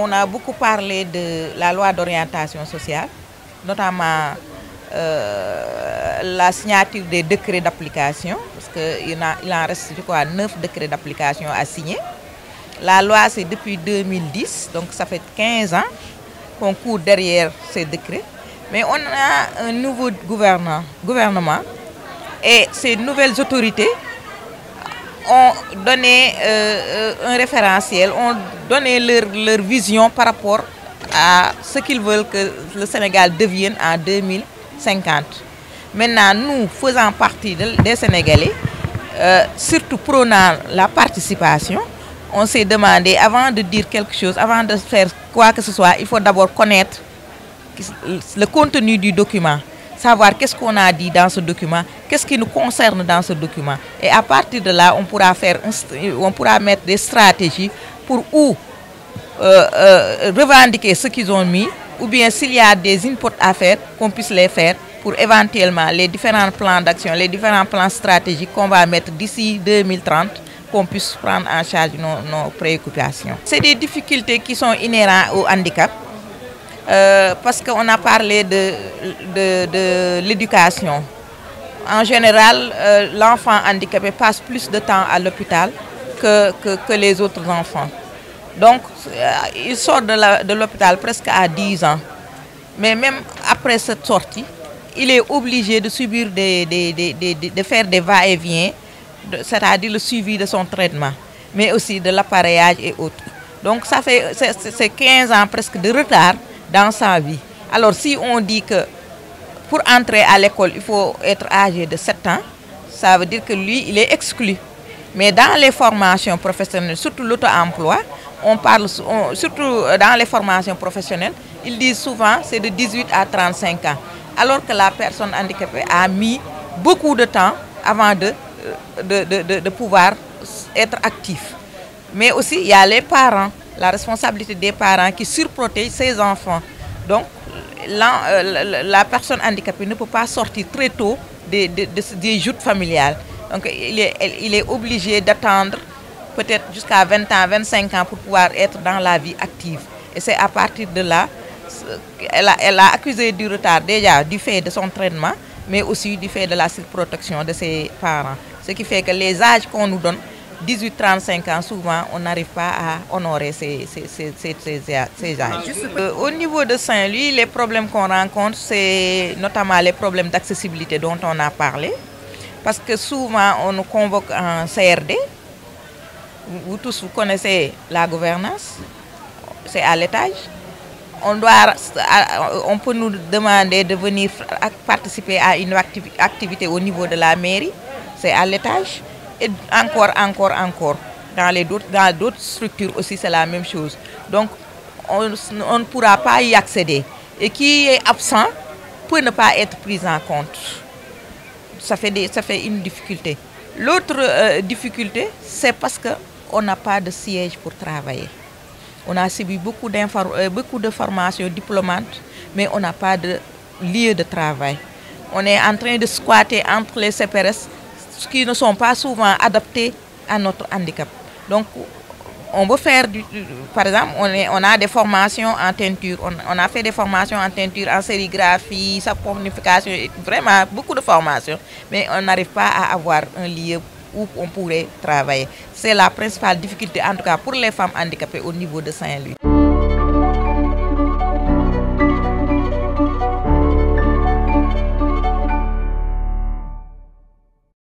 on a beaucoup parlé de la loi d'orientation sociale, notamment la signature des décrets d'application, parce qu'il en reste, je crois, 9 décrets d'application à signer. La loi, c'est depuis 2010, donc ça fait 15 ans qu'on court derrière ces décrets. Mais on a un nouveau gouvernement et ces nouvelles autorités ont donné un référentiel, ont donné leur vision par rapport à ce qu'ils veulent que le Sénégal devienne en 2050. Maintenant, nous faisant partie des Sénégalais, surtout prônant la participation, on s'est demandé, avant de dire quelque chose, avant de faire quoi que ce soit, il faut d'abord connaître le contenu du document, savoir qu'est-ce qu'on a dit dans ce document, qu'est-ce qui nous concerne dans ce document. Et à partir de là, on pourra mettre des stratégies pour revendiquer ce qu'ils ont mis, ou bien s'il y a des inputs à faire, qu'on puisse les faire pour éventuellement les différents plans d'action, les différents plans stratégiques qu'on va mettre d'ici 2030, qu'on puisse prendre en charge nos préoccupations. C'est des difficultés qui sont inhérentes au handicap, parce qu'on a parlé de l'éducation. En général, l'enfant handicapé passe plus de temps à l'hôpital que les autres enfants. Donc, il sort de l'hôpital presque à 10 ans. Mais même après cette sortie, il est obligé de subir de faire des va-et-vient, c'est-à-dire le suivi de son traitement, mais aussi de l'appareillage et autres. Donc ça fait c'est 15 ans presque de retard dans sa vie. Alors si on dit que pour entrer à l'école, il faut être âgé de 7 ans, ça veut dire que lui, il est exclu. Mais dans les formations professionnelles, surtout l'auto-emploi, on parle, surtout dans les formations professionnelles, ils disent souvent c'est de 18 à 35 ans. Alors que la personne handicapée a mis beaucoup de temps avant de pouvoir être actif. Mais aussi, il y a les parents, la responsabilité des parents qui surprotègent ses enfants. Donc, la personne handicapée ne peut pas sortir très tôt des joutes familiales. Donc, il est obligé d'attendre peut-être jusqu'à 20 ans, 25 ans pour pouvoir être dans la vie active. Et c'est à partir de là, elle a accusé du retard déjà du fait de son traitement, mais aussi du fait de la surprotection de ses parents. Ce qui fait que les âges qu'on nous donne, 18-35 ans, souvent, on n'arrive pas à honorer ces âges. Au niveau de Saint-Louis, les problèmes qu'on rencontre, c'est notamment les problèmes d'accessibilité dont on a parlé. Parce que souvent, on nous convoque en CRD. Vous tous, vous connaissez la gouvernance. C'est à l'étage. On peut nous demander de venir participer à une activité au niveau de la mairie. C'est à l'étage. Et encore. Dans d'autres structures aussi, c'est la même chose. Donc, on ne pourra pas y accéder. Et qui est absent peut ne pas être pris en compte. Ça fait une difficulté. L'autre difficulté, c'est parce qu'on n'a pas de siège pour travailler. On a subi beaucoup de formations diplômantes, mais on n'a pas de lieu de travail. On est en train de squatter entre les CPRS, qui ne sont pas souvent adaptés à notre handicap. Donc, on veut faire, par exemple, on a des formations en teinture, on a fait des formations en teinture, en sérigraphie, saponification, vraiment beaucoup de formations, mais on n'arrive pas à avoir un lieu où on pourrait travailler. C'est la principale difficulté, en tout cas pour les femmes handicapées au niveau de Saint-Louis.